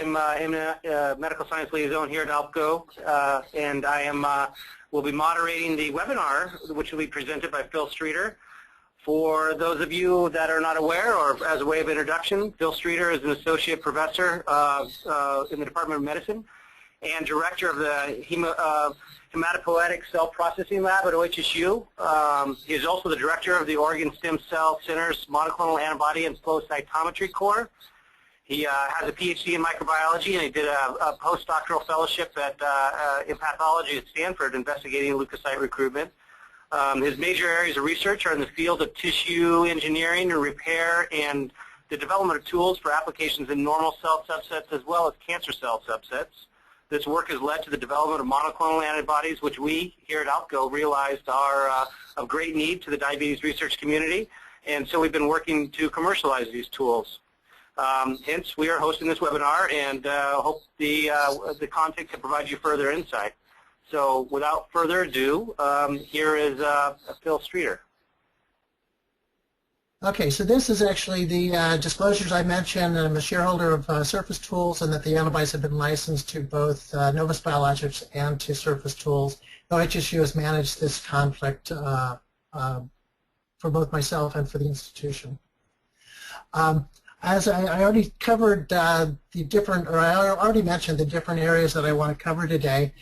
I'm a medical science liaison here at ALPCO, and I will be moderating the webinar, which will be presented by Phil Streeter. For those of you that are not aware, or as a way of introduction, Phil Streeter is an associate professor in the Department of Medicine and director of the Hematopoietic Cell Processing Lab at OHSU. He is also the director of the Oregon Stem Cell Center's Monoclonal Antibody and Flow Cytometry Core. He has a PhD in microbiology, and he did a postdoctoral fellowship in pathology at Stanford investigating leukocyte recruitment. His major areas of research are in the field of tissue engineering and repair and the development of tools for applications in normal cell subsets as well as cancer cell subsets. This work has led to the development of monoclonal antibodies, which we here at ALPCO realized are of great need to the diabetes research community, and so we've been working to commercialize these tools. Hence, we are hosting this webinar and hope the content can provide you further insight. So without further ado, here is Phil Streeter. Okay, so this is actually the disclosures I mentioned. I'm a shareholder of Surface Tools, and that the antibodies have been licensed to both Novus Biologics and to Surface Tools. OHSU has managed this conflict for both myself and for the institution. As I already covered I already mentioned the different areas that I want to cover today.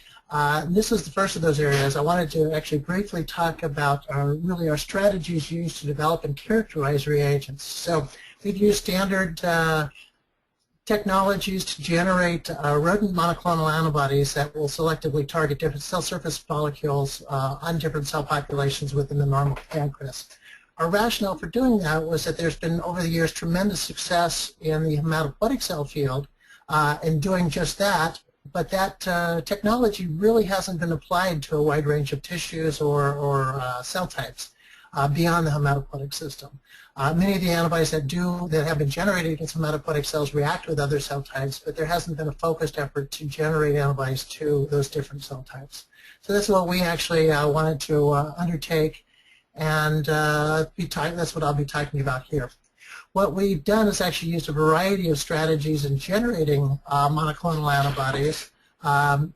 This is the first of those areas. I wanted to actually briefly talk about our strategies used to develop and characterize reagents. So we've used standard technologies to generate rodent monoclonal antibodies that will selectively target different cell surface molecules on different cell populations within the normal pancreas. Our rationale for doing that was that there's been, over the years, tremendous success in the hematopoietic cell field in doing just that, but that technology really hasn't been applied to a wide range of tissues or cell types beyond the hematopoietic system. Many of the antibodies that have been generated against hematopoietic cells react with other cell types, but there hasn't been a focused effort to generate antibodies to those different cell types. So that's what we actually wanted to undertake, and that's what I'll be talking about here. What we've done is actually used a variety of strategies in generating monoclonal antibodies,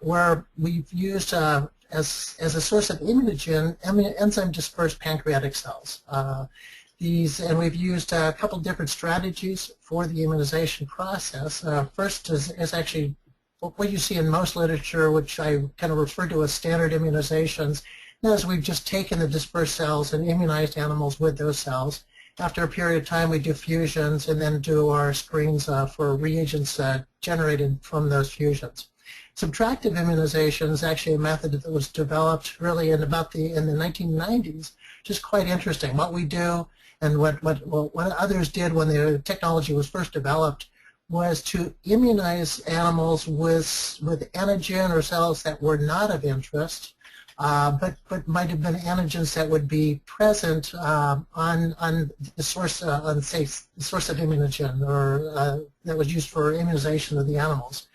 where we've used as a source of immunogen enzyme-dispersed pancreatic cells. And we've used a couple different strategies for the immunization process. First is actually what you see in most literature, which I kind of refer to as standard immunizations. That is, we've just taken the dispersed cells and immunized animals with those cells. After a period of time, we do fusions and then do our screens for reagents generated from those fusions. Subtractive immunization is actually a method that was developed really in the 1990s, which is quite interesting. What we do and what others did when the technology was first developed was to immunize animals with antigen or cells that were not of interest, but might have been antigens that would be present on the source, the source of immunogen, or that was used for immunization of the animals.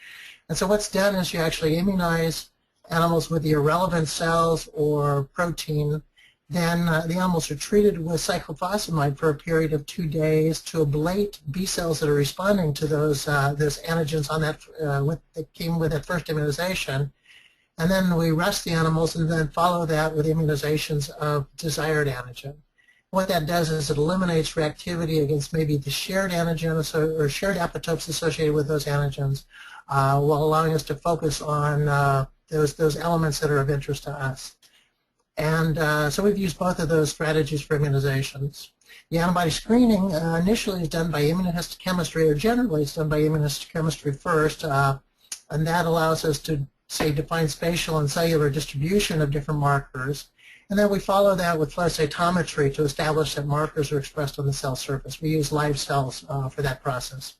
And so what's done is you actually immunize animals with the irrelevant cells or protein. Then the animals are treated with cyclophosphamide for a period of 2 days to ablate B cells that are responding to those antigens on that that came with that first immunization. And then we rest the animals and then follow that with immunizations of desired antigen. What that does is it eliminates reactivity against maybe the shared antigen or shared epitopes associated with those antigens, while allowing us to focus on those elements that are of interest to us. And so we've used both of those strategies for immunizations. The antibody screening initially is done by immunohistochemistry, or generally it's done by immunohistochemistry first, and that allows us to define spatial and cellular distribution of different markers. And then we follow that with flow cytometry to establish that markers are expressed on the cell surface. We use live cells for that process.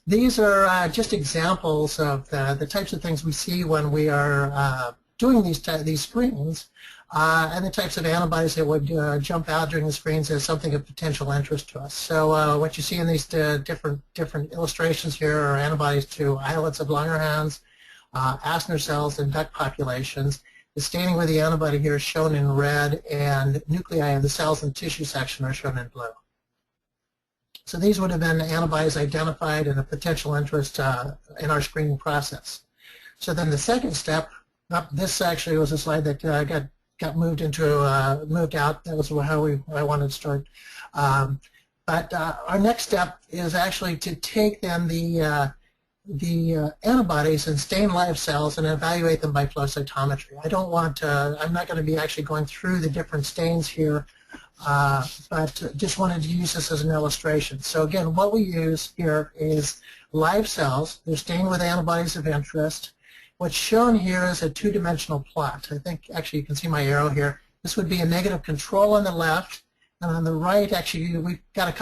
These are just examples of the types of things we see when we are doing these screens, and the types of antibodies that would jump out during the screens as something of potential interest to us. So what you see in these different illustrations here are antibodies to islets of Langerhans, Acinar cells, and duct populations. The staining with the antibody here is shown in red, and nuclei of the cells and tissue section are shown in blue. So these would have been antibodies identified and of potential interest in our screening process. So then the second step, this actually was a slide that got moved out. That was how I wanted to start. But our next step is actually to take then the antibodies and stain live cells and evaluate them by flow cytometry. I'm not going to be actually going through the different stains here, but just wanted to use this as an illustration. So again, what we use here is live cells. They're stained with antibodies of interest. What's shown here is a two-dimensional plot. I think actually you can see my arrow here. This would be a negative control on the left, and on the right, actually, we've got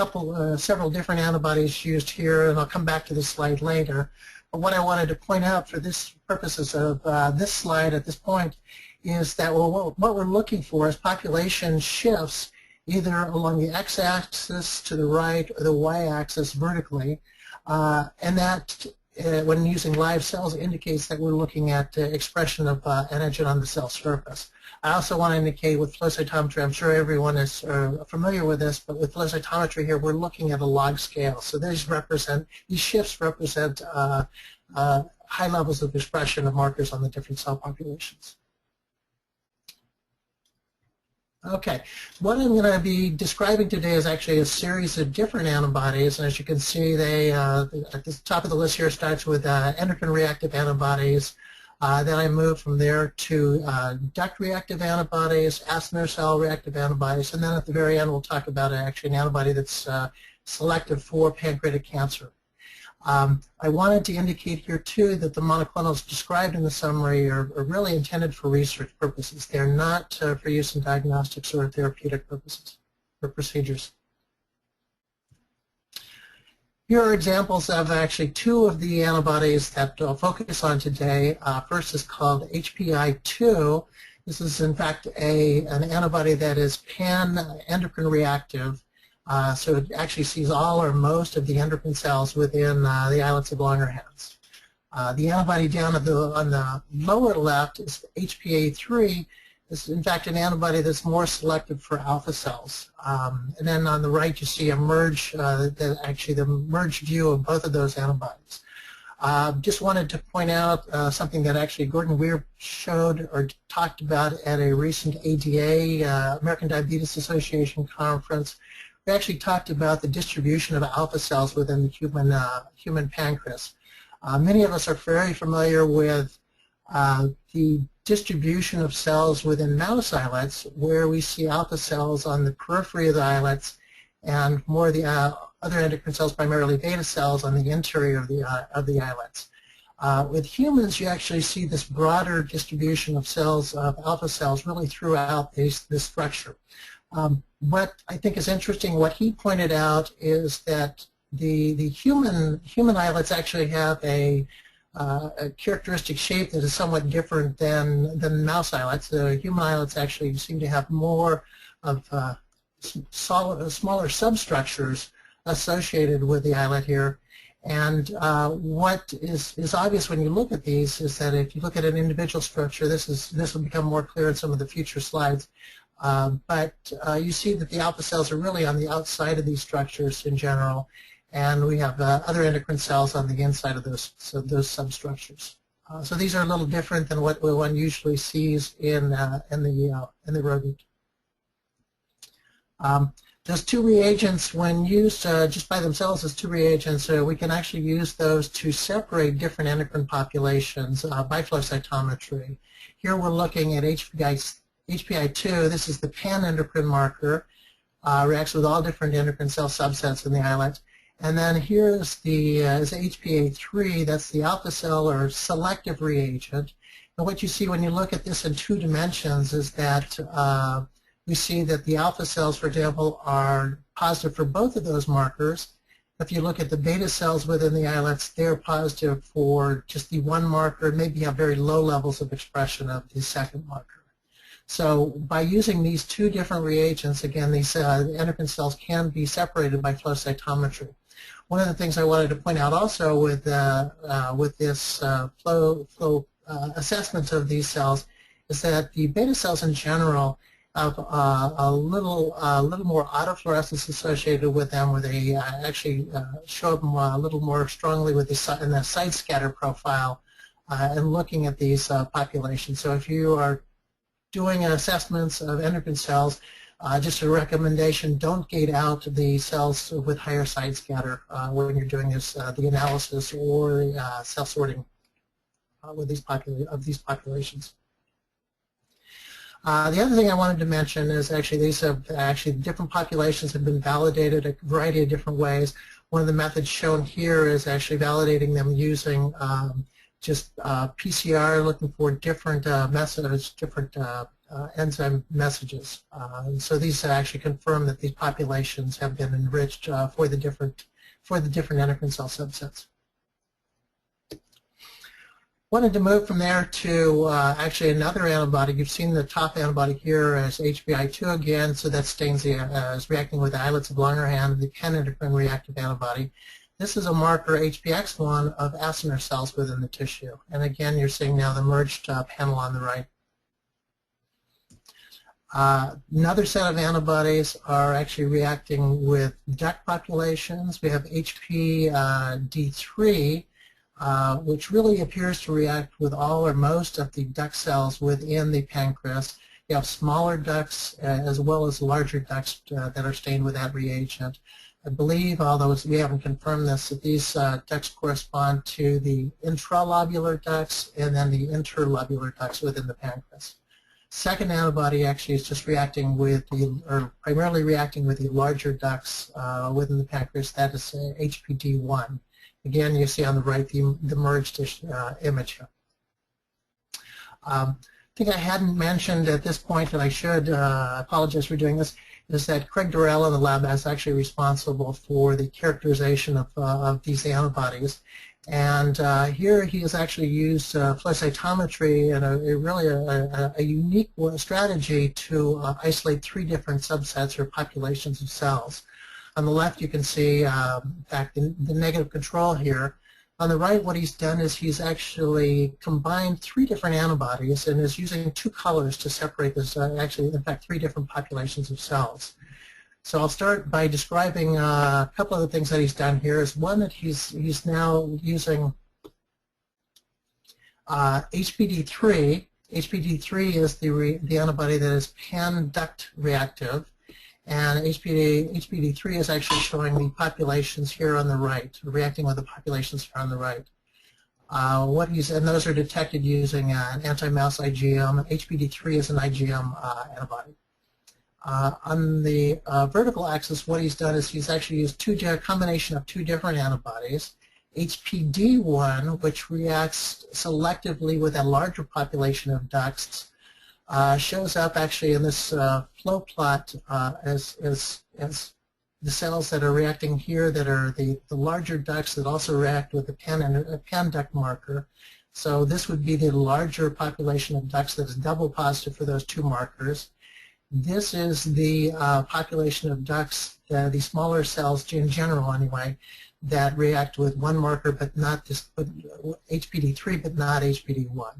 several different antibodies used here, and I'll come back to this slide later. But what I wanted to point out for this purposes of this slide at this point is that what we're looking for is population shifts either along the x-axis to the right or the y-axis vertically, and that when using live cells indicates that we're looking at expression of antigen on the cell surface. I also want to indicate with flow cytometry, I'm sure everyone is familiar with this, but with flow cytometry here, we're looking at a log scale. So these shifts represent high levels of expression of markers on the different cell populations. Okay, what I'm going to be describing today is actually a series of different antibodies, and as you can see, they at the top of the list here starts with endocrine reactive antibodies. Then I move from there to duct reactive antibodies, acinar cell reactive antibodies, and then at the very end we'll talk about actually an antibody that's selective for pancreatic cancer. I wanted to indicate here too that the monoclonals described in the summary are really intended for research purposes. They're not for use in diagnostics or therapeutic purposes or procedures. Here are examples of actually two of the antibodies that I'll focus on today. First is called HPI-2. This is in fact an antibody that is pan-endocrine reactive. So it actually sees all or most of the endocrine cells within the islets of Langerhans. The antibody down on the lower left is HPA-3. This is in fact an antibody that's more selective for alpha cells. And then on the right you see a the merged view of both of those antibodies. Just wanted to point out something that actually Gordon Weir showed or talked about at a recent ADA, American Diabetes Association conference. We actually talked about the distribution of alpha cells within the human pancreas. Many of us are very familiar with the distribution of cells within mouse islets, where we see alpha cells on the periphery of the islets and more of the other endocrine cells, primarily beta cells, on the interior of the islets. With humans, you actually see this broader distribution of cells, of alpha cells, really throughout this structure. What I think is interesting, what he pointed out, is that the human islets actually have a characteristic shape that is somewhat different than mouse islets. The human islets actually seem to have more of smaller substructures associated with the islet here. And what is obvious when you look at these is that if you look at an individual structure, this will become more clear in some of the future slides. But you see that the alpha cells are really on the outside of these structures in general, and we have other endocrine cells on the inside of those substructures. So these are a little different than what one usually sees in the rodent. Those two reagents, when used just by themselves as two reagents, we can actually use those to separate different endocrine populations by flow cytometry. Here we're looking at HPI-2. This is the pan-endocrine marker, reacts with all different endocrine cell subsets in the islet. And then here's the HPA-3, that's the alpha cell or selective reagent. And what you see when you look at this in two dimensions is that we see that the alpha cells, for example, are positive for both of those markers. If you look at the beta cells within the islets, they're positive for just the one marker, maybe have very low levels of expression of the second marker. So by using these two different reagents, again, these endocrine cells can be separated by flow cytometry. One of the things I wanted to point out also with this flow assessment of these cells is that the beta cells in general of a little more autofluorescence associated with them, where they actually show them a little more strongly with in the side scatter profile, and looking at these populations. So if you are doing assessments of endocrine cells, just a recommendation: don't gate out the cells with higher side scatter when you're doing this, the analysis or cell sorting with these populations. The other thing I wanted to mention is different populations have been validated a variety of different ways. One of the methods shown here is actually validating them using just PCR, looking for different messages, different enzyme messages. And so these actually confirm that these populations have been enriched for the different endocrine cell subsets. Wanted to move from there to actually another antibody. You've seen the top antibody here as HBI2 again, so that stains is reacting with the islets of Langerhans, the pan-endocrine reactive antibody. This is a marker, HPX1, of acinar cells within the tissue. And again, you're seeing now the merged panel on the right. Another set of antibodies are actually reacting with duct populations. We have HPD3, which really appears to react with all or most of the duct cells within the pancreas. You have smaller ducts as well as larger ducts that are stained with that reagent. I believe, although we haven't confirmed this, that these ducts correspond to the intralobular ducts and then the interlobular ducts within the pancreas. Second antibody actually is just reacting with primarily reacting with the larger ducts within the pancreas. That is HPD1. Again, you see on the right the merged image here. I think I hadn't mentioned at this point, and I should apologize for doing this, is that Craig Durrell in the lab is actually responsible for the characterization of these antibodies. And here he has actually used flow cytometry and a unique strategy to isolate 3 different subsets or populations of cells. On the left, you can see, in fact, the negative control here. On the right, what he's done is he's actually combined 3 different antibodies and is using 2 colors to separate this, actually, in fact, 3 different populations of cells. So I'll start by describing a couple of the things that he's done here. Is one that he's now using HPD3. HPD3 is the antibody that is pan-duct reactive. And HPD3 is actually showing the populations here on the right, reacting with the populations here on the right. And those are detected using an anti-mouse IgM. HPD3 is an IgM antibody. On the vertical axis, what he's done is he's actually used a combination of 2 different antibodies. HPD1, which reacts selectively with a larger population of ducts, shows up actually in this flow plot as the cells that are reacting here that are the larger ducts that also react with the pan duct marker. So this would be the larger population of ducts that is double positive for those 2 markers. This is the population of ducts, the smaller cells in general anyway, that react with 1 marker but not HPD3 but not HPD1.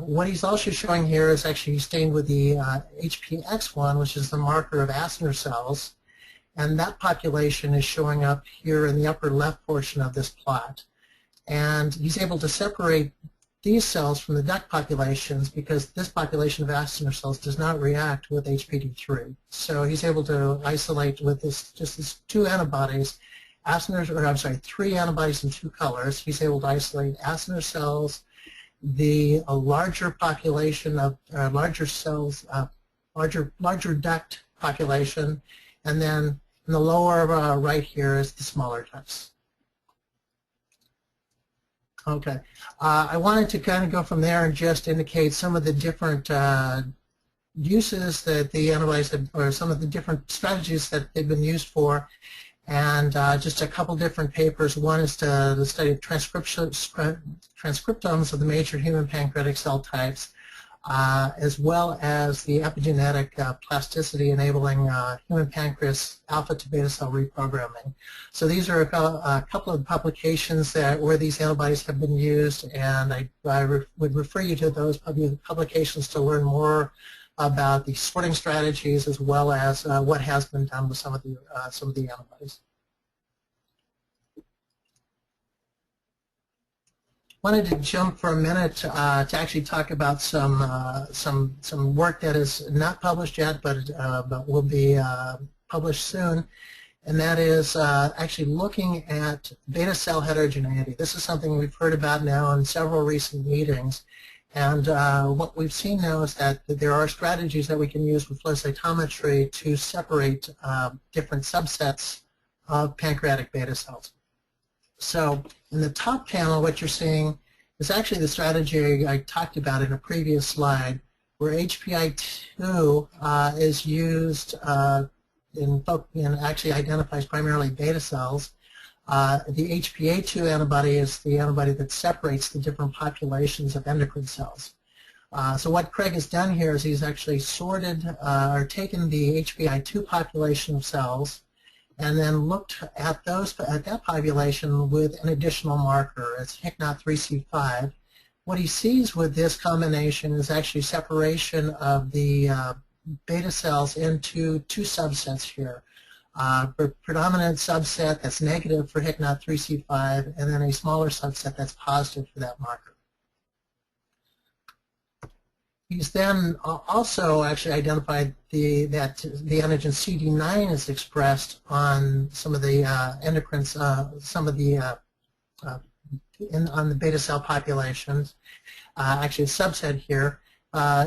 What he's also showing here is actually stained with the HPX1, which is the marker of acinar cells, and that population is showing up here in the upper left portion of this plot. And he's able to separate these cells from the duct populations because this population of acinar cells does not react with HPD3. So he's able to isolate with these 2 antibodies, 3 antibodies in 2 colors. He's able to isolate acinar cells, the larger population of larger cells, larger duct population, and then in the lower right here is the smaller ducts. Okay, I wanted to kind of go from there and just indicate some of the different uses that the antibodies have, or some of the different strategies that they've been used for, and just a couple different papers. One is the study of transcriptomes of the major human pancreatic cell types, as well as the epigenetic plasticity enabling human pancreas alpha to beta cell reprogramming. So these are a couple of publications where these antibodies have been used, and I would refer you to those publications to learn more about the sorting strategies as well as what has been done with some of the antibodies. Wanted to jump for a minute to actually talk about some work that is not published yet, but will be published soon, and that is actually looking at beta cell heterogeneity. This is something we've heard about now in several recent meetings, and what we've seen now is that there are strategies that we can use with flow cytometry to separate different subsets of pancreatic beta cells. So in the top panel, what you're seeing is actually the strategy I talked about in a previous slide, where HPI2 is used and actually identifies primarily beta cells. The HPA2 antibody is the antibody that separates the different populations of endocrine cells. So what Craig has done here is he's actually sorted or taken the HPI2 population of cells and then looked at that population with an additional marker. It's HICNOT3C5. What he sees with this combination is actually separation of the beta cells into two subsets here. A predominant subset that's negative for HICNOT3C5, and then a smaller subset that's positive for that marker. He's then also actually identified that the antigen CD9 is expressed on some of the endocrines, on the beta cell populations. Actually, a subset here.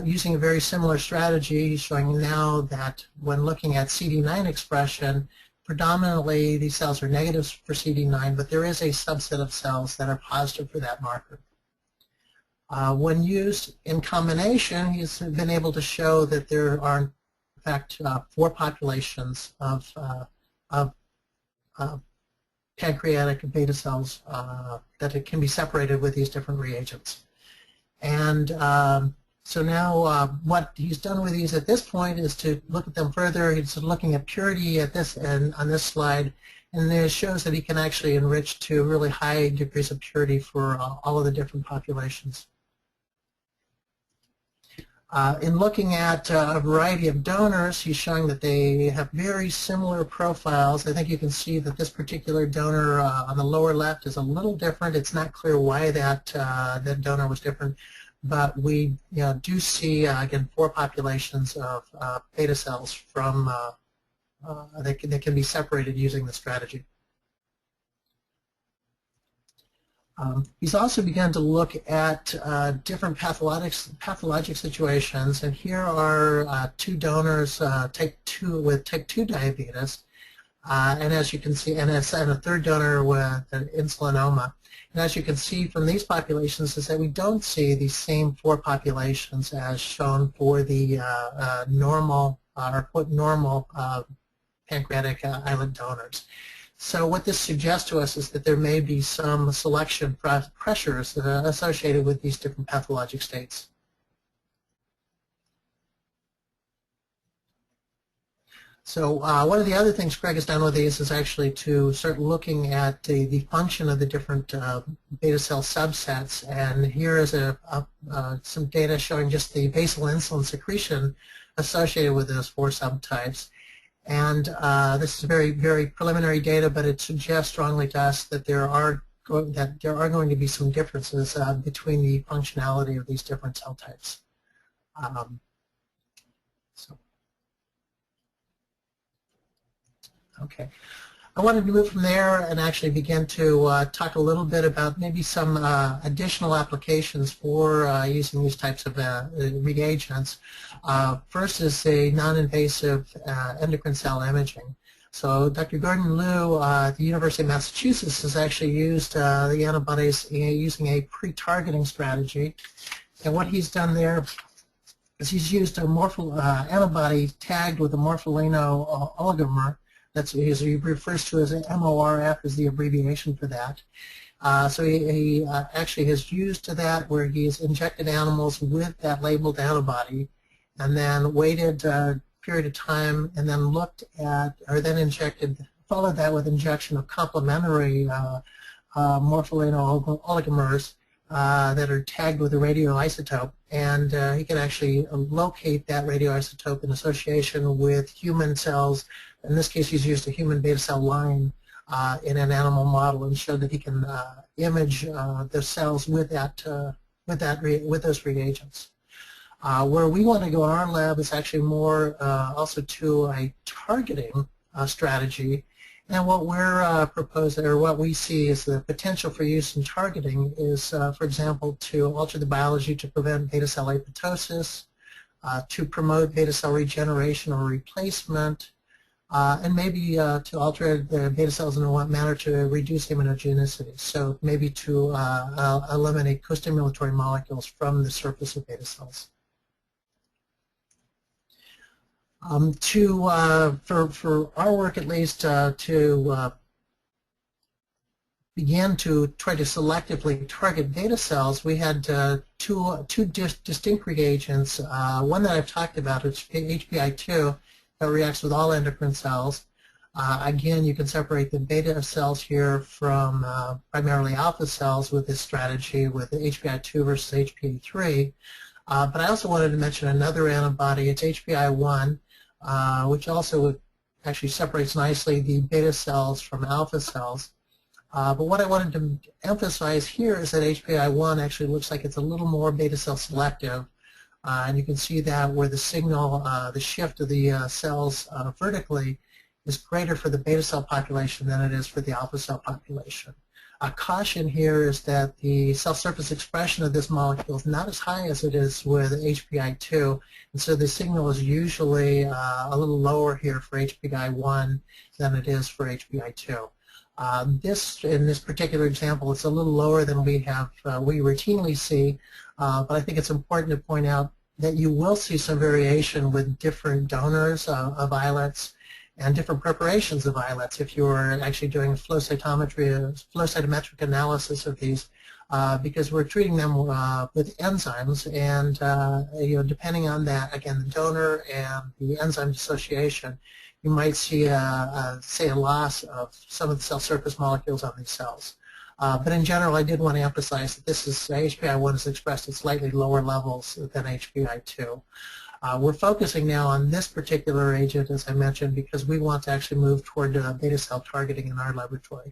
Using a very similar strategy, showing now that when looking at CD9 expression, predominantly these cells are negatives for CD9, but there is a subset of cells that are positive for that marker. When used in combination, he's been able to show that there are, in fact, 4 populations of pancreatic beta cells that it can be separated with these different reagents. And so now what he's done with these at this point is to look at them further. He's looking at purity at this and on this slide, and it shows that he can actually enrich to really high degrees of purity for all of the different populations. In looking at a variety of donors, he's showing that they have very similar profiles. I think you can see that this particular donor on the lower left is a little different. It's not clear why that donor was different, but we do see, again, 4 populations of beta cells from that can be separated using the strategy. He's also begun to look at different pathologic situations, and here are 2 donors type 2 with type 2 diabetes, and as you can see, and a 3rd donor with an insulinoma. And as you can see from these populations is that we don't see these same 4 populations as shown for the normal pancreatic islet donors. So what this suggests to us is that there may be some selection pressures associated with these different pathologic states. So one of the other things Craig has done with these is actually to start looking at the function of the different beta cell subsets, and here is some data showing just the basal insulin secretion associated with those 4 subtypes. And this is very, very preliminary data, but it suggests strongly to us that there are going to be some differences between the functionality of these different cell types. Okay. I wanted to move from there and actually begin to talk a little bit about maybe some additional applications for using these types of reagents. First is a non-invasive endocrine cell imaging. So Dr. Gordon Liu at the University of Massachusetts has actually used the antibodies using a pre-targeting strategy. And what he's done there is he's used a antibody tagged with a morpholino oligomer. That's what he refers to as an MORF is the abbreviation for that. So he actually has used that where he's injected animals with that labeled antibody and then waited a period of time and then looked at, or then followed that with injection of complementary morpholino oligomers that are tagged with a radioisotope, and he can actually locate that radioisotope in association with human cells. In this case, he's used a human beta cell line in an animal model and showed that he can image the cells with those reagents. Where we want to go in our lab is actually more also to a targeting strategy. And what we're proposing, or what we see is the potential for use in targeting is, for example, to alter the biology to prevent beta cell apoptosis, to promote beta cell regeneration or replacement, and maybe to alter the beta cells in a manner to reduce immunogenicity. So maybe to eliminate co-stimulatory molecules from the surface of beta cells. For our work at least, to begin to try to selectively target beta cells, we had two distinct reagents. One that I've talked about is HPI2 that reacts with all endocrine cells. Again, you can separate the beta cells here from primarily alpha cells with this strategy with the HPI2 versus HPI3. But I also wanted to mention another antibody. It's HPI1. Which also actually separates nicely the beta cells from alpha cells. But what I wanted to emphasize here is that HPI1 actually looks like it's a little more beta cell selective. And you can see that where the signal, the shift of the cells vertically is greater for the beta cell population than it is for the alpha cell population. A caution here is that the cell surface expression of this molecule is not as high as it is with HPI2, and so the signal is usually a little lower here for HPI1 than it is for HPI2. In this particular example, it's a little lower than we routinely see, but I think it's important to point out that you will see some variation with different donors of islets and different preparations of islets if you're actually doing flow cytometric analysis of these, because we're treating them with enzymes, and depending on that, again, the donor and the enzyme dissociation, you might see say a loss of some of the cell surface molecules on these cells. But in general, I did want to emphasize that this is HPI1 is expressed at slightly lower levels than HPI2. We're focusing now on this particular agent, as I mentioned, because we want to actually move toward beta cell targeting in our laboratory.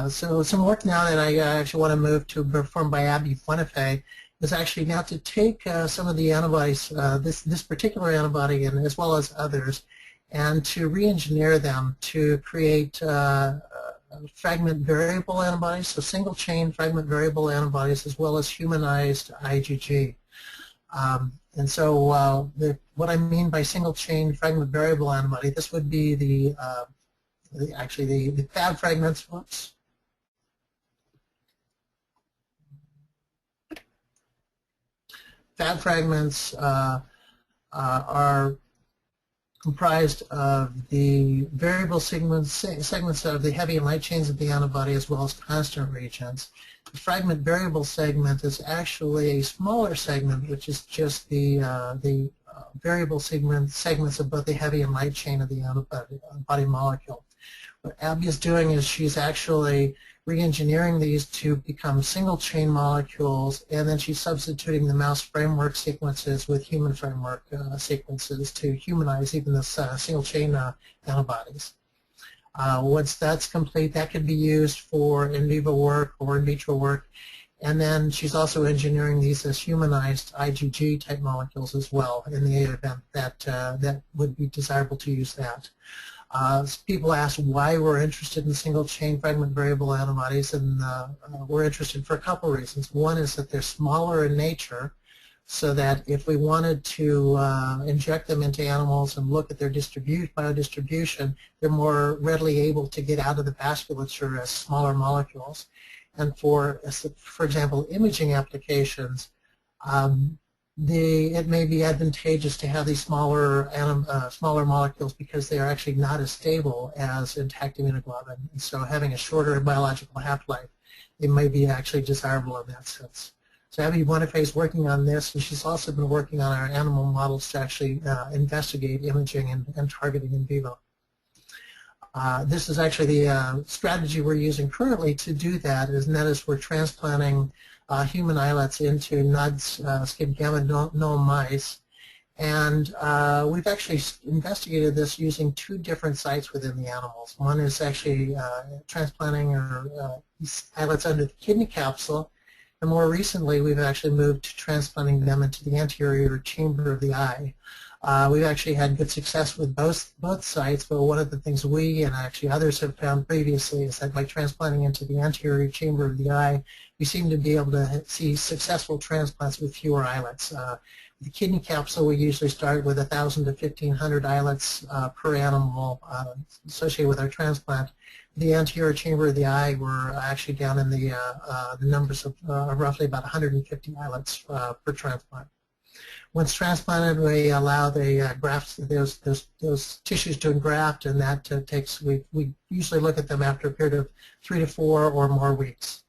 So some work now that I actually want to move to performed by Abby Buenafé is actually now to take some of the antibodies, this particular antibody and as well as others, and to re-engineer them to create fragment variable antibodies, so single chain fragment variable antibodies, as well as humanized IgG. And so what I mean by single chain fragment variable antibody, this would be the Fab fragments. Whoops. Fab fragments are comprised of the variable segments of the heavy and light chains of the antibody as well as constant regions. The fragment variable segment is actually a smaller segment, which is just the variable segments of both the heavy and light chain of the antibody molecule. What Abby is doing is she's actually re-engineering these to become single chain molecules, and then she's substituting the mouse framework sequences with human framework sequences to humanize even the single chain antibodies. Once that's complete, that can be used for in vivo work or in vitro work, and then she's also engineering these as humanized IgG type molecules as well in the event that that would be desirable to use that. People ask why we're interested in single chain fragment variable antibodies, and we're interested for a couple of reasons. One is that they're smaller in nature, so that if we wanted to inject them into animals and look at their biodistribution, they're more readily able to get out of the vasculature as smaller molecules. And for example, imaging applications, it may be advantageous to have these smaller molecules because they are actually not as stable as intact immunoglobulin. And so having a shorter biological half-life, it may be actually desirable in that sense. So Abby Buenafé is working on this, and she's also been working on our animal models to actually investigate imaging and targeting in vivo. This is actually the strategy we're using currently to do that, and that is we're transplanting human islets into NUDS skin gamma null mice. And we've actually investigated this using 2 different sites within the animals. One is actually transplanting these islets under the kidney capsule, and more recently we've actually moved to transplanting them into the anterior chamber of the eye. We've actually had good success with both sites, but one of the things we and actually others have found previously is that by transplanting into the anterior chamber of the eye, we seem to be able to see successful transplants with fewer islets. The kidney capsule, we usually start with 1,000 to 1,500 islets per animal associated with our transplant. The anterior chamber of the eye, we're actually down in the numbers of roughly about 150 islets per transplant. Once transplanted, we allow the grafts, those tissues to engraft, and that takes, we usually look at them after a period of 3 to 4 or more weeks.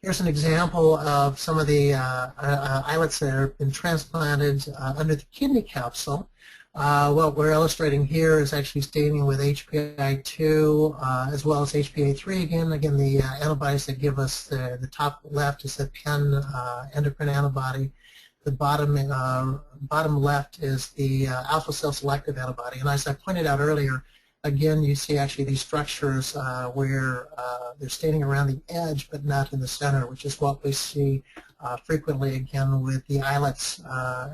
Here's an example of some of the islets that have been transplanted under the kidney capsule. What we're illustrating here is actually staining with HPI2 as well as HPA3 again. Again, the antibodies that give us the top left is the PEN endocrine antibody. The bottom left is the alpha cell selective antibody. And as I pointed out earlier, again, you see actually these structures where they're staining around the edge but not in the center, which is what we see frequently again with the islets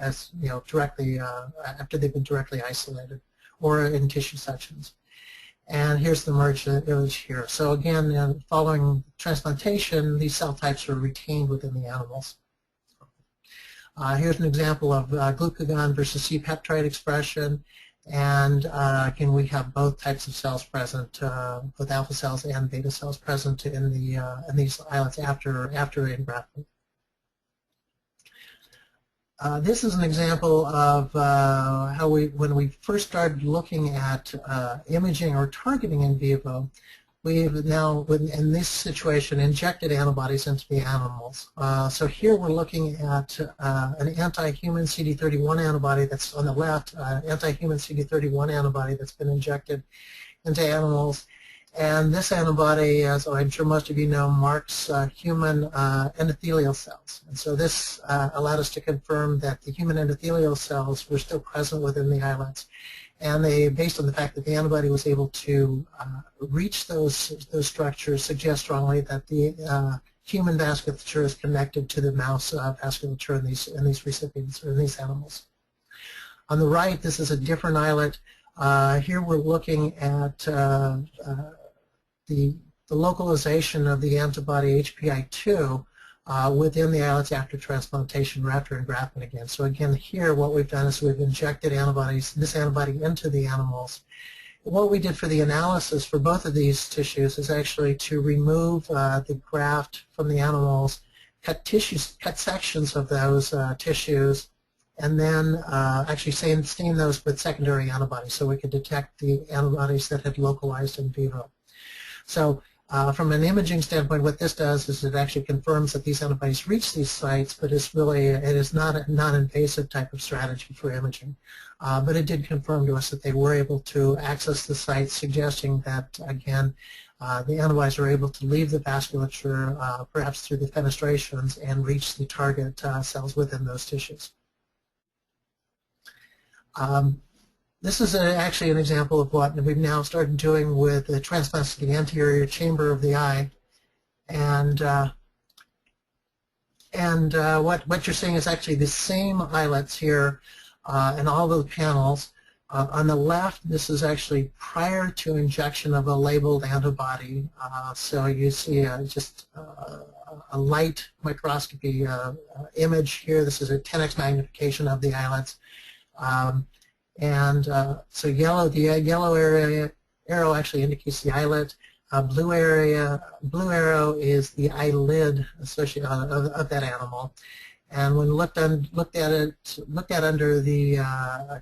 as directly after they've been directly isolated or in tissue sections. And here's the merged image here. So again, following transplantation, these cell types are retained within the animals. Here's an example of glucagon versus C-peptide expression. And again, we have both types of cells present, both alpha cells and beta cells present in these islets after engraftment. This is an example of how when we first started looking at imaging or targeting in vivo, we've now, in this situation, injected antibodies into the animals. So here we're looking at an anti-human CD31 antibody that's on the left, anti-human CD31 antibody that's been injected into animals. And this antibody, as I'm sure most of you know, marks human endothelial cells. And so this allowed us to confirm that the human endothelial cells were still present within the islets. And they, based on the fact that the antibody was able to reach those structures, suggest strongly that the human vasculature is connected to the mouse vasculature in these recipients or in these animals. On the right, this is a different islet. Here we're looking at the localization of the antibody HPI2 within the islets after transplantation or after engraftment again. So again, here what we've done is we've injected this antibody into the animals. What we did for the analysis for both of these tissues is actually to remove the graft from the animals, cut sections of those tissues, and then actually stain those with secondary antibodies so we could detect the antibodies that had localized in vivo. So from an imaging standpoint, what this does is it actually confirms that these antibodies reach these sites, but it is not a non-invasive type of strategy for imaging. But it did confirm to us that they were able to access the sites, suggesting that, again, the antibodies are able to leave the vasculature, perhaps through the fenestrations, and reach the target cells within those tissues. This is actually an example of what we've now started doing with the transplants to the anterior chamber of the eye, and what you're seeing is actually the same islets here in all the panels. On the left, this is actually prior to injection of a labeled antibody, so you see just a light microscopy image here. This is a 10x magnification of the islets. So the yellow arrow actually indicates the islet. Blue arrow is the eyelid associated of that animal. And when looked at under the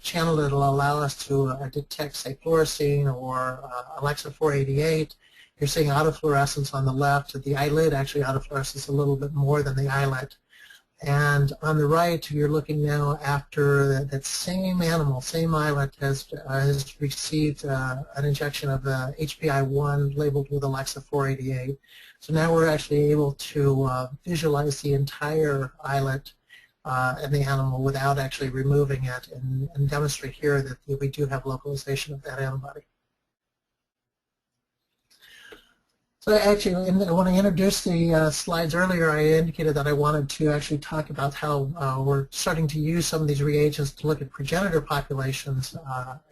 channel, it'll allow us to detect, say, fluorescein or Alexa 488. You're seeing autofluorescence on the left. The eyelid actually autofluoresces a little bit more than the islet. And on the right, you're looking now after that same animal, same islet, has received an injection of HPI-1 labeled with Alexa 488. So now we're actually able to visualize the entire islet and the animal without actually removing it, and demonstrate here that we do have localization of that antibody. So actually, when I introduced the slides earlier, I indicated that I wanted to actually talk about how we're starting to use some of these reagents to look at progenitor populations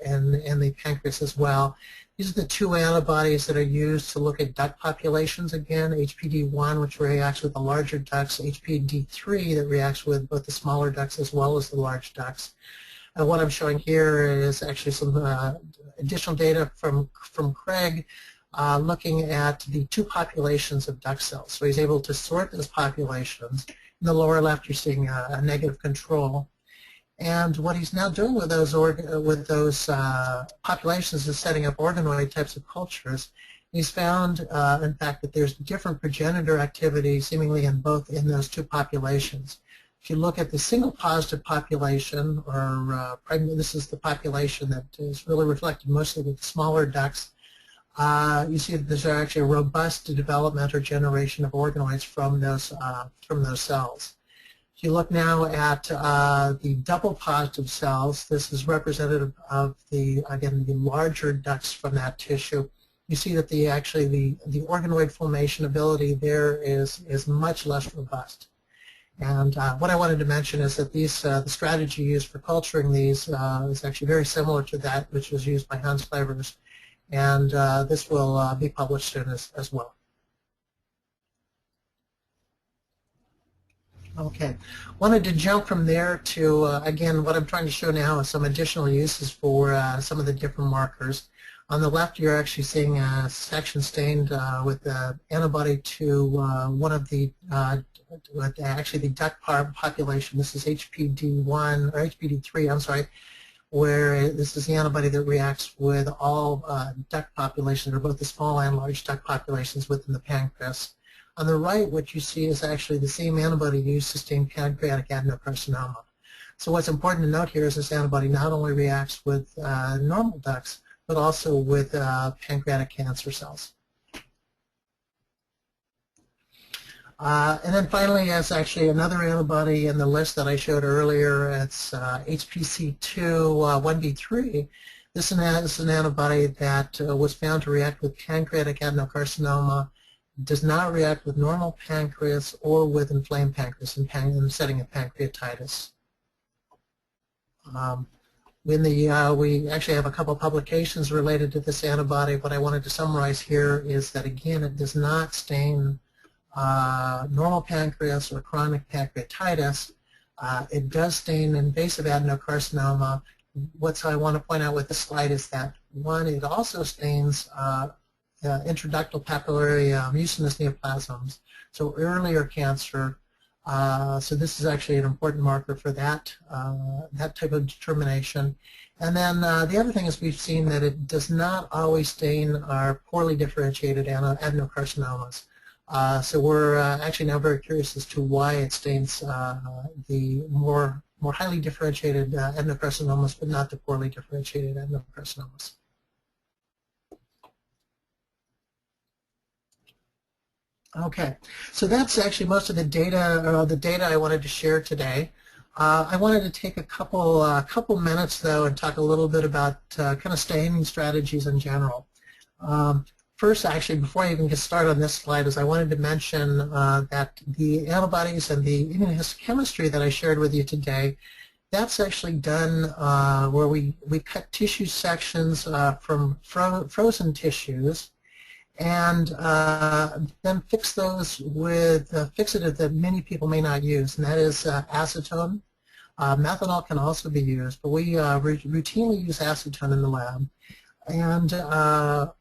and the pancreas as well. These are the two antibodies that are used to look at duct populations again, HPD1, which reacts with the larger ducts, HPD3 that reacts with both the smaller ducts as well as the large ducts. And what I'm showing here is actually some additional data from Craig looking at the two populations of duct cells. So he's able to sort those populations. In the lower left, you're seeing a negative control. And what he's now doing with those populations is setting up organoid types of cultures. He's found, in fact, that there's different progenitor activity seemingly in those two populations. If you look at the single positive population, or this is the population that is really reflected mostly with the smaller ducts, you see that there's actually a robust development or generation of organoids from those cells. If you look now at the double positive cells, this is representative of the larger ducts from that tissue. You see that the organoid formation ability there is much less robust. And what I wanted to mention is that the strategy used for culturing these is actually very similar to that which was used by Hans Clevers, and this will be published soon as well. Okay, wanted to jump from there to, again, what I'm trying to show now is some additional uses for some of the different markers. On the left, you're actually seeing a section stained with the antibody to one of the, actually the duct population. This is HPD1, or HPD3, I'm sorry, where this is the antibody that reacts with all duct populations, or both the small and large duct populations within the pancreas. On the right, what you see is actually the same antibody used to stain pancreatic adenocarcinoma. So what's important to note here is this antibody not only reacts with normal ducts, but also with pancreatic cancer cells. And then finally, as actually another antibody in the list that I showed earlier, it's HPC2 1B3. This is an antibody that was found to react with pancreatic adenocarcinoma, does not react with normal pancreas or with inflamed pancreas in the setting of pancreatitis. We actually have a couple of publications related to this antibody. What I wanted to summarize here is that, again, it does not stain normal pancreas or chronic pancreatitis. It does stain invasive adenocarcinoma. What I want to point out with this slide is that, one, it also stains intraductal papillary mucinous neoplasms, so earlier cancer. So this is actually an important marker for that type of determination. And then the other thing is we've seen that it does not always stain our poorly differentiated adenocarcinomas. So we're actually now very curious as to why it stains the more highly differentiated adenocarcinomas, but not the poorly differentiated adenocarcinomas. Okay, so that's actually most of the data I wanted to share today. I wanted to take a couple minutes though and talk a little bit about kind of staining strategies in general. First, actually, before I even get started on this slide, is I wanted to mention that the antibodies and the immunohistochemistry that I shared with you today, that's actually done where we cut tissue sections from frozen tissues, and then fix those with a fixative that many people may not use, and that is acetone. Methanol can also be used, but we routinely use acetone in the lab. And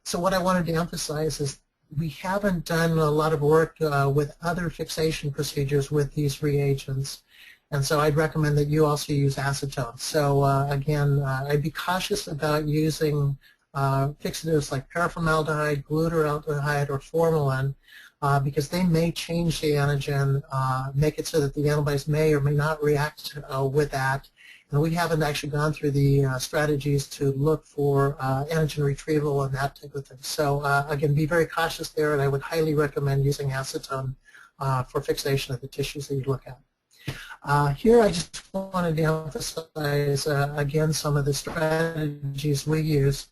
so what I wanted to emphasize is we haven't done a lot of work with other fixation procedures with these reagents, and so I'd recommend that you also use acetone. So again, I'd be cautious about using fixatives like paraformaldehyde, glutaraldehyde, or formalin because they may change the antigen, make it so that the antibodies may or may not react with that. And we haven't actually gone through the strategies to look for antigen retrieval and that type of thing. So again, be very cautious there, and I would highly recommend using acetone for fixation of the tissues that you look at. Here I just wanted to emphasize again some of the strategies we use.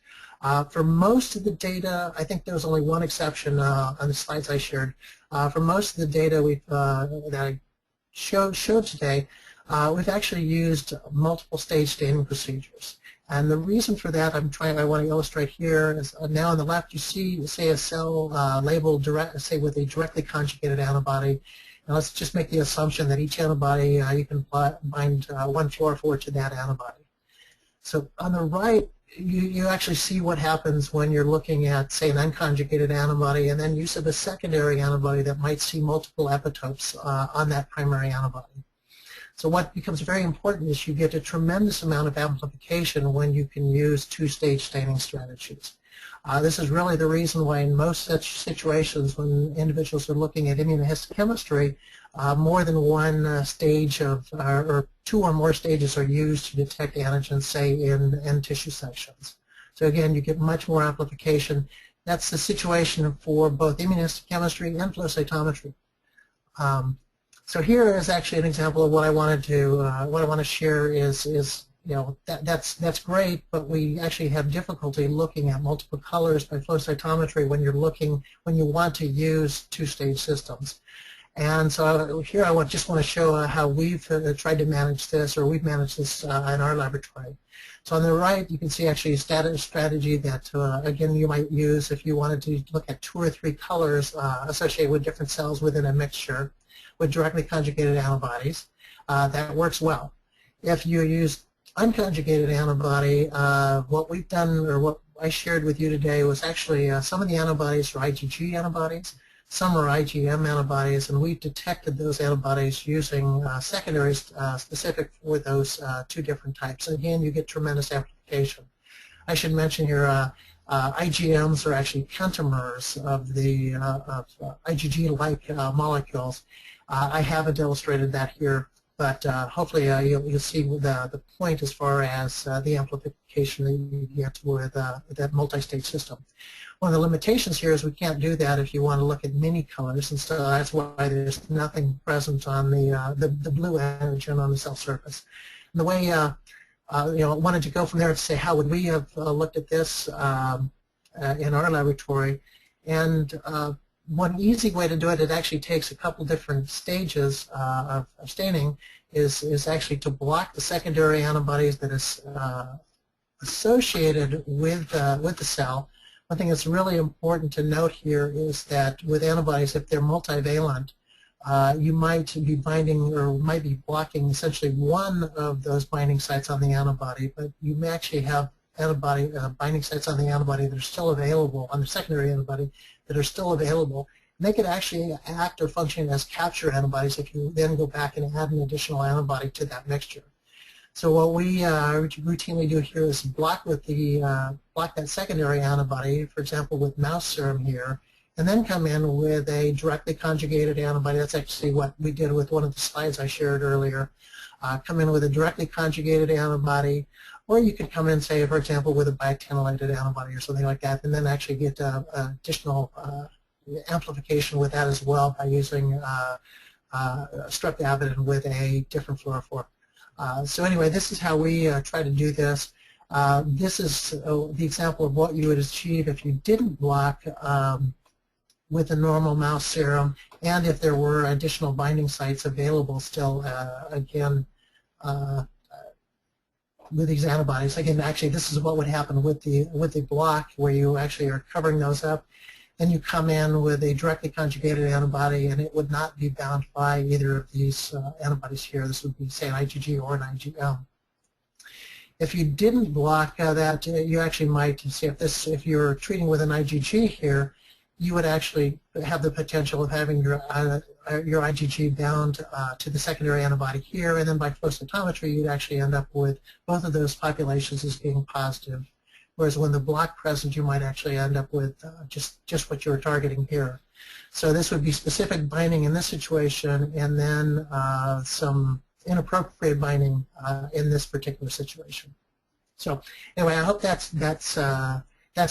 For most of the data, I think there was only one exception on the slides I shared. For most of the data that I showed today, we've actually used multiple stage staining procedures. And the reason for that I want to illustrate here is now on the left you see, say, a cell labeled say with a directly conjugated antibody. And let's just make the assumption that each antibody you can bind one fluorophore to that antibody. So on the right, you actually see what happens when you're looking at, say, an unconjugated antibody and then use of a secondary antibody that might see multiple epitopes on that primary antibody. So what becomes very important is you get a tremendous amount of amplification when you can use two-stage staining strategies. This is really the reason why in most such situations when individuals are looking at immunohistochemistry, more than one stage of, or two or more stages are used to detect antigens, say, in tissue sections. So again, you get much more amplification. That's the situation for both immunohistochemistry and flow cytometry. So here is actually an example of what I wanted to share is that's great, but we actually have difficulty looking at multiple colors by flow cytometry when you want to use two-stage systems. And so here I just want to show how we've tried to manage this, or we've managed this in our laboratory. So on the right, you can see actually a strategy that, again, you might use if you wanted to look at 2 or 3 colors associated with different cells within a mixture with directly conjugated antibodies. That works well. If you use unconjugated antibody, what we've done, or what I shared with you today, was actually some of the antibodies are IgG antibodies, some are IgM antibodies, and we've detected those antibodies using secondaries specific for those 2 different types. And again, you get tremendous amplification. I should mention here IgMs are actually pentamers of the IgG-like molecules. I haven't illustrated that here, but hopefully you'll see the point as far as the amplification that you get with that multi-stage system. One of the limitations here is we can't do that if you want to look at many colors, and so that's why there's nothing present on the blue antigen on the cell surface. And the way I wanted to go from there to say how would we have looked at this in our laboratory, and one easy way to do it, it actually takes a couple different stages of staining, is actually to block the secondary antibodies that is associated with the cell. One thing that's really important to note here is that with antibodies, if they're multivalent, you might be binding or might be blocking essentially one of those binding sites on the antibody, but you may actually have antibody binding sites on the antibody that are still available, on the secondary antibody, that are still available. And they could actually act or function as capture antibodies if you then go back and add an additional antibody to that mixture. So what we routinely do here is block that secondary antibody, for example, with mouse serum here, and then come in with a directly conjugated antibody. That's actually what we did with one of the slides I shared earlier. Come in with a directly conjugated antibody, or you could come in, say, for example, with a biatenylated antibody or something like that, and then actually get additional amplification with that as well by using streptavidin with a different fluorophore. So anyway, this is how we try to do this. This is the example of what you would achieve if you didn't block with a normal mouse serum, and if there were additional binding sites available still, again, with these antibodies. Again, actually, this is what would happen with the block, where you actually are covering those up. Then you come in with a directly conjugated antibody, and it would not be bound by either of these antibodies here. This would be, say, an IgG or an IgM. If you didn't block that, you actually might see if you're treating with an IgG here, you would actually have the potential of having your IgG bound to the secondary antibody here, and then by flow cytometry, you'd actually end up with both of those populations as being positive whereas when the block present, you might actually end up with just what you're targeting here. So this would be specific binding in this situation, and then some inappropriate binding in this particular situation. So anyway, I hope that's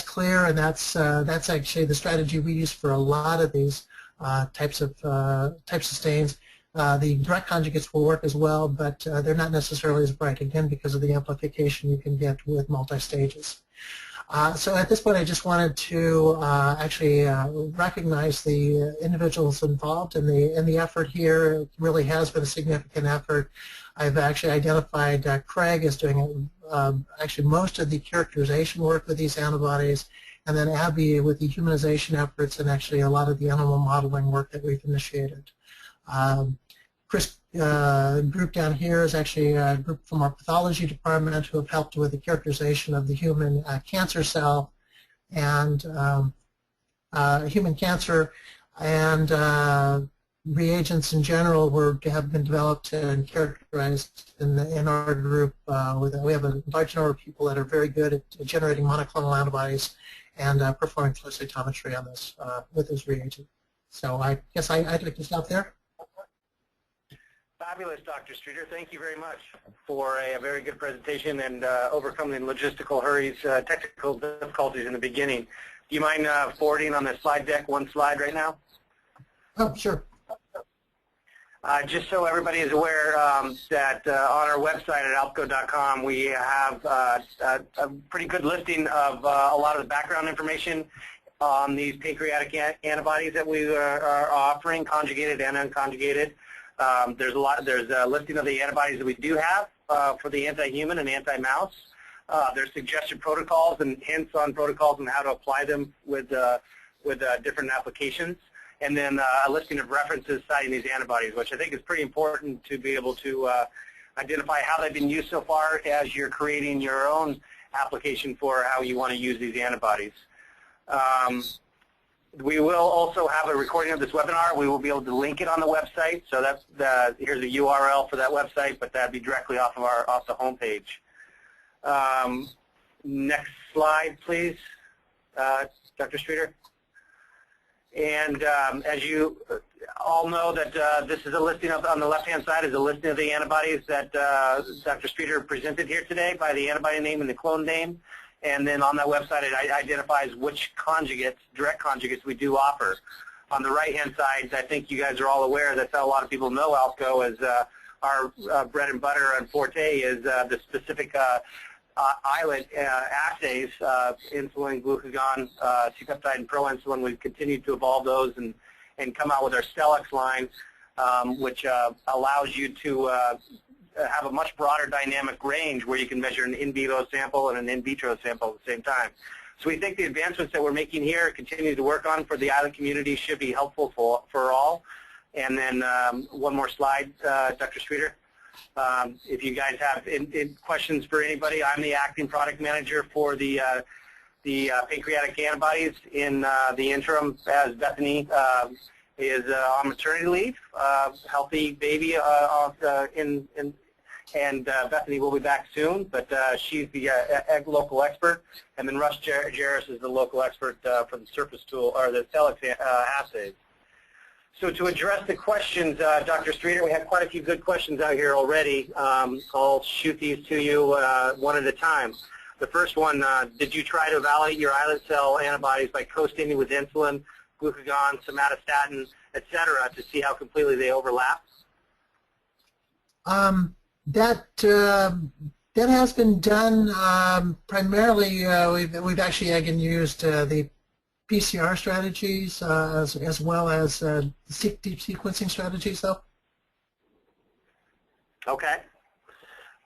clear, and that's actually the strategy we use for a lot of these types of stains. The direct conjugates will work as well, but they're not necessarily as bright, again, because of the amplification you can get with multi-stages. So at this point, I just wanted to actually recognize the individuals involved in the effort here. It really has been a significant effort. I've actually identified Craig as doing actually most of the characterization work with these antibodies, and then Abby with the humanization efforts and actually a lot of the animal modeling work that we've initiated. Chris' group down here is actually a group from our pathology department who have helped with the characterization of the human cancer cell and human cancer, and reagents in general have been developed and characterized in our group. We have a large number of people that are very good at generating monoclonal antibodies and performing flow cytometry on this with this reagent. So I guess I'd like to stop there. Fabulous, Dr. Streeter. Thank you very much for a very good presentation and overcoming logistical hurries, technical difficulties in the beginning. Do you mind forwarding on the slide deck one slide right now? Oh, sure. Just so everybody is aware that on our website at alpco.com we have a pretty good listing of a lot of the background information on these pancreatic antibodies that we are offering, conjugated and unconjugated. There's a listing of the antibodies that we do have for the anti-human and anti-mouse. There's suggested protocols and hints on protocols and how to apply them with different applications. And then a listing of references citing these antibodies, which I think is pretty important to be able to identify how they've been used so far as you're creating your own application for how you want to use these antibodies. We will also have a recording of this webinar. We will be able to link it on the website. So here's a URL for that website, but that'd be directly off the homepage. Next slide, please, Dr. Streeter. And as you all know, that this is a listing of, on the left-hand side is a listing of the antibodies that Dr. Streeter presented here today by the antibody name and the clone name. And then on that website, it identifies which conjugates, direct conjugates, we do offer. On the right-hand side, I think you guys are all aware, that's how a lot of people know ALPCO, is our bread and butter and forte is the specific Islet assays, insulin, glucagon, C-peptide, and proinsulin. We've continued to evolve those and come out with our Stellux line, which allows you to have a much broader dynamic range where you can measure an in vivo sample and an in vitro sample at the same time. So we think the advancements that we're making here, continue to work on for the Islet community, should be helpful for all. And then one more slide, Dr. Streeter. If you guys have questions for anybody, I'm the acting product manager for the pancreatic antibodies. In the interim, as Bethany is on maternity leave, healthy baby, and Bethany will be back soon, but she's the local expert, and then Russ Jarris is the local expert for the surface tool, or the Stellux assays. So to address the questions, Dr. Streeter, we have quite a few good questions out here already. I'll shoot these to you one at a time. The first one, did you try to validate your islet cell antibodies by co-staining with insulin, glucagon, somatostatin, et cetera, to see how completely they overlap? That has been done primarily. We've actually again used the PCR strategies as well as deep sequencing strategies, though. Okay.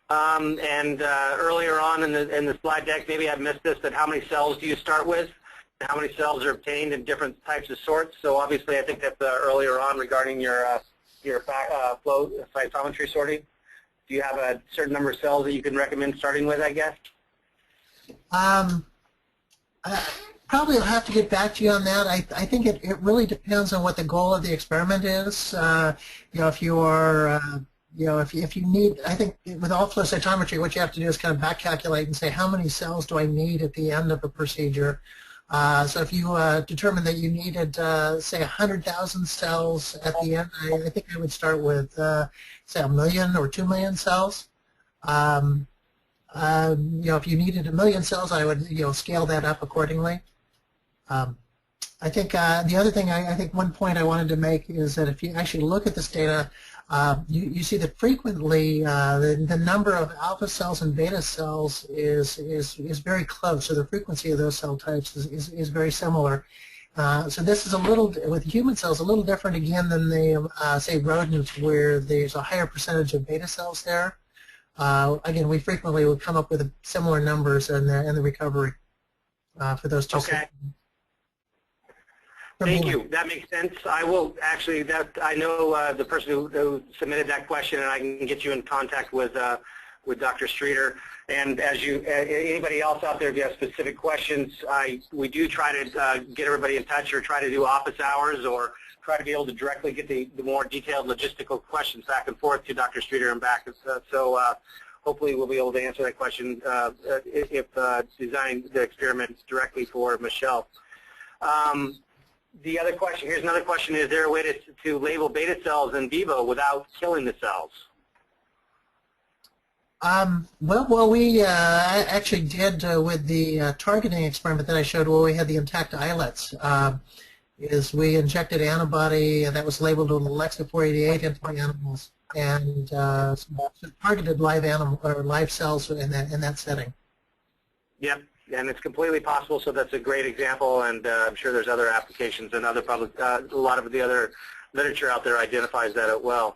And earlier on in the slide deck, maybe I missed this, but how many cells do you start with? How many cells are obtained in different types of sorts? So obviously, I think that's earlier on regarding your flow cytometry sorting. Do you have a certain number of cells that you can recommend starting with, I guess? Probably I'll have to get back to you on that. I think it really depends on what the goal of the experiment is. You know, if you are if you need, I think with all flow cytometry, what you have to do is kind of back calculate and say how many cells do I need at the end of a procedure. So if you determine that you needed, say, 100,000 cells at the end, I think I would start with, say, 1 million or 2 million cells. If you needed 1 million cells, I would, scale that up accordingly. I think the other thing, I think one point I wanted to make is that if you actually look at this data, you see that frequently the number of alpha cells and beta cells is very close. So the frequency of those cell types is very similar. So this is a little, with human cells, a little different again than the, say, rodents, where there's a higher percentage of beta cells there. Again, we frequently would come up with similar numbers in the recovery for those two. Okay. Thank you. That makes sense. I will actually, I know the person who submitted that question, and I can get you in contact with Dr. Streeter. And as anybody else out there, if you have specific questions, we do try to get everybody in touch, or try to do office hours, or try to be able to directly get the more detailed logistical questions back and forth to Dr. Streeter and back. So hopefully we'll be able to answer that question if designing the experiment directly for Michelle. The other question, here's another question: is there a way to label beta cells in vivo without killing the cells? Well, we actually did with the targeting experiment that I showed, where we had the intact islets. Is we injected antibody that was labeled with Alexa 488 into the animals, and targeted live cells in that setting. Yep. And it's completely possible, so that's a great example, and I'm sure there's other applications, and other a lot of the other literature out there identifies that as well.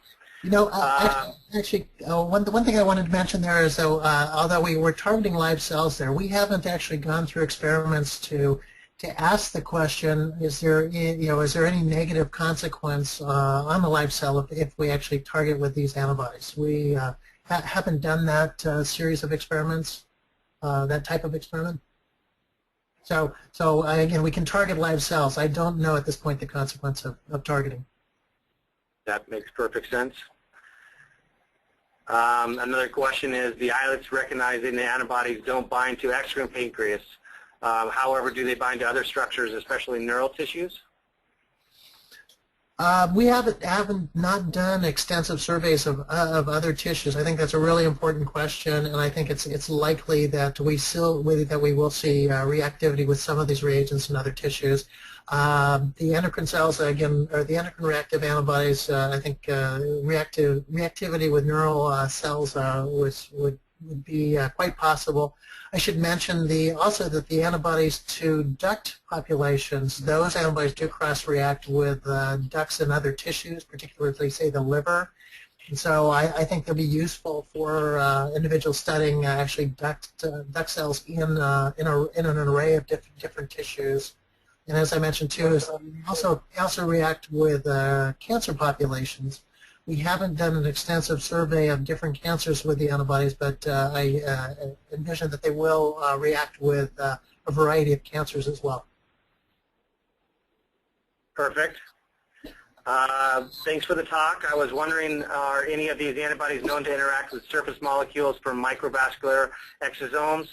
Actually, one thing I wanted to mention there is, although we were targeting live cells there, we haven't actually gone through experiments to ask the question: is there any negative consequence on the live cell if we actually target with these antibodies? We haven't done that series of experiments. That type of experiment. So again, we can target live cells. I don't know at this point the consequence of targeting. That makes perfect sense. Another question is, the islets recognizing the antibodies don't bind to extracellular pancreas. However, do they bind to other structures, especially neural tissues? We haven't not done extensive surveys of other tissues. I think that's a really important question, and I think it's likely that we will see reactivity with some of these reagents in other tissues. The endocrine cells, again, or the endocrine reactive antibodies, I think reactivity with neural cells would be quite possible. I should mention also that the antibodies to duct populations, those antibodies do cross-react with ducts in other tissues, particularly, say, the liver. And so I think they'll be useful for individuals studying actually duct cells in an array of different tissues. And as I mentioned too, is they also react with cancer populations. We haven't done an extensive survey of different cancers with the antibodies, but I envision that they will react with a variety of cancers as well. Perfect. Thanks for the talk. I was wondering, are any of these antibodies known to interact with surface molecules from microvascular exosomes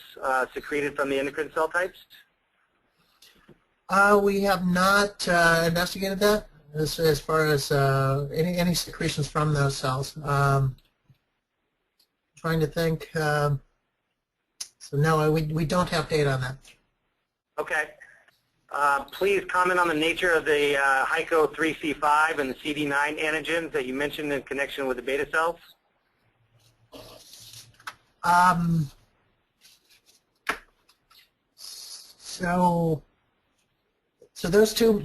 secreted from the endocrine cell types? We have not investigated that. As far as any secretions from those cells. Trying to think. So no, we don't have data on that. Okay. Please comment on the nature of the HICO3C5 and the CD9 antigens that you mentioned in connection with the beta cells. So those two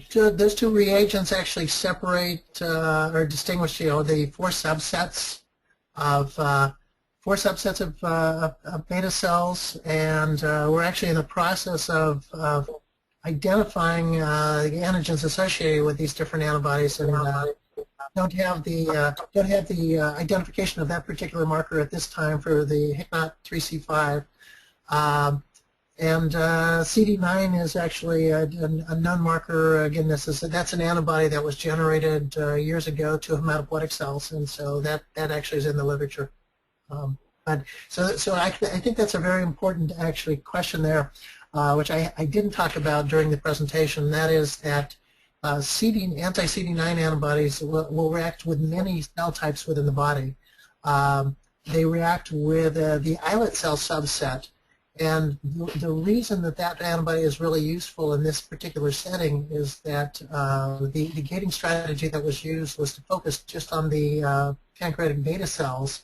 reagents actually separate or distinguish, the four subsets of beta cells, and we're actually in the process of identifying the antigens associated with these different antibodies, and don't have the identification of that particular marker at this time for the HICNOT3C5. And CD9 is actually a known marker. Again, that's an antibody that was generated years ago to hematopoietic cells, and so that actually is in the literature. So I think that's a very important actually question there, which I didn't talk about during the presentation. That is that anti-CD9 antibodies will react with many cell types within the body. They react with the islet cell subset. And the reason that antibody is really useful in this particular setting is that the gating strategy that was used was to focus just on the pancreatic beta cells,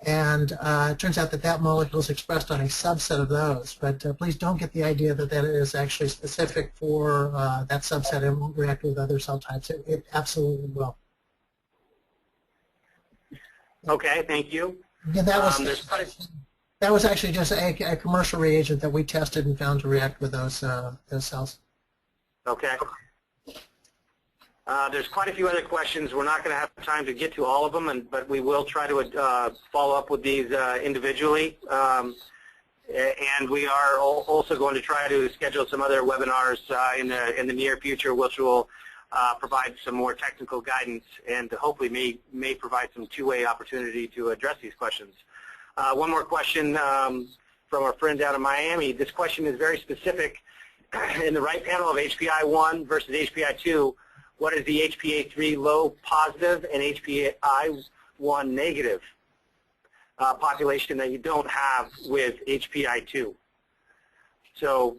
and it turns out that molecule is expressed on a subset of those. But please don't get the idea that that is actually specific for that subset and won't react with other cell types. It absolutely will. Okay, thank you. Yeah, that was actually just a commercial reagent that we tested and found to react with those cells. Okay. There's quite a few other questions. We're not going to have time to get to all of them, but we will try to follow up with these individually. And we are also going to try to schedule some other webinars in the near future, which will provide some more technical guidance and hopefully may provide some two-way opportunity to address these questions. One more question from our friend out of Miami. This question is very specific. In the right panel of HPI-1 versus HPI-2, what is the HPA3 low positive and HPI-1 negative population that you don't have with HPI-2? So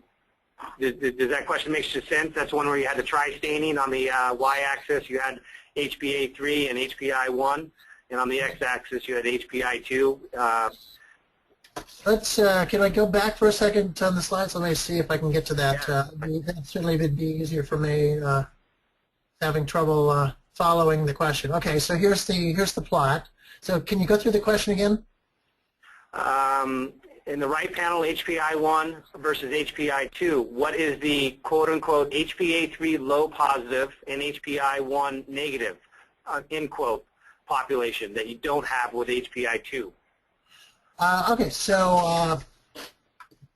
does that question make sense? That's one where you had the tri-staining on the y-axis. You had HPA3 and HPI-1. And on the x-axis, you had HPI-2. Can I go back for a second on the slides? Let me see if I can get to that. That certainly would be easier for me having trouble following the question. Okay, so here's the plot. So can you go through the question again? In the right panel, HPI-1 versus HPI-2, what is the quote-unquote HPA3 low positive and HPI-1 negative, end quote, population that you don't have with HPI-2? Okay, so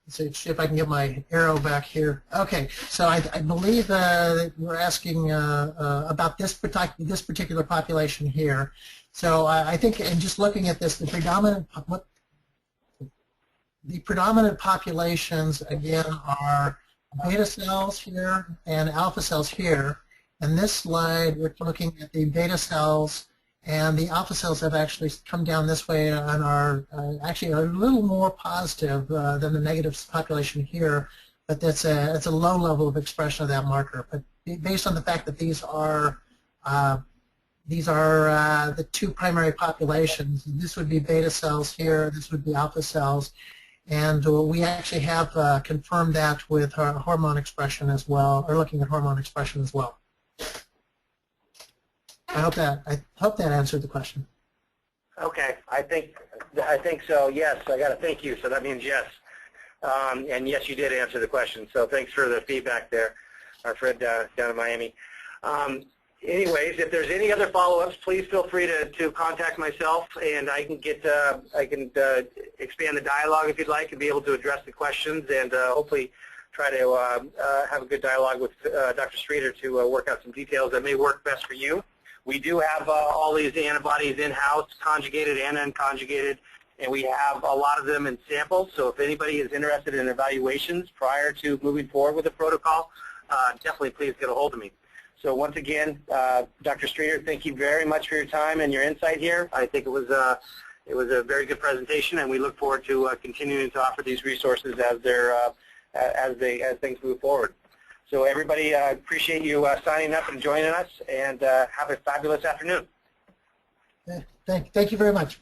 let's see if I can get my arrow back here. Okay, so I believe we're asking about this particular population here. So I think, in just looking at this, the predominant populations again are beta cells here and alpha cells here. In this slide, we're looking at the beta cells. And the alpha cells have actually come down this way and are actually a little more positive than the negative population here, but it's a low level of expression of that marker. But based on the fact that these are the two primary populations, this would be beta cells here, this would be alpha cells, and we actually have confirmed that with hormone expression as well, or looking at hormone expression as well. I hope that answered the question. Okay, I think so. Yes, I got to thank you. So that means yes, and yes, you did answer the question. So thanks for the feedback there, our friend down in Miami. Anyways, if there's any other follow-ups, please feel free to contact myself, and I can expand the dialogue if you'd like, and be able to address the questions, and hopefully try to have a good dialogue with Dr. Streeter to work out some details that may work best for you. We do have all these antibodies in-house, conjugated and unconjugated, and we have a lot of them in samples. So if anybody is interested in evaluations prior to moving forward with the protocol, definitely please get a hold of me. So once again, Dr. Streeter, thank you very much for your time and your insight here. I think it was a very good presentation, and we look forward to continuing to offer these resources as things move forward. So everybody, I appreciate you signing up and joining us, and have a fabulous afternoon. Thank you very much.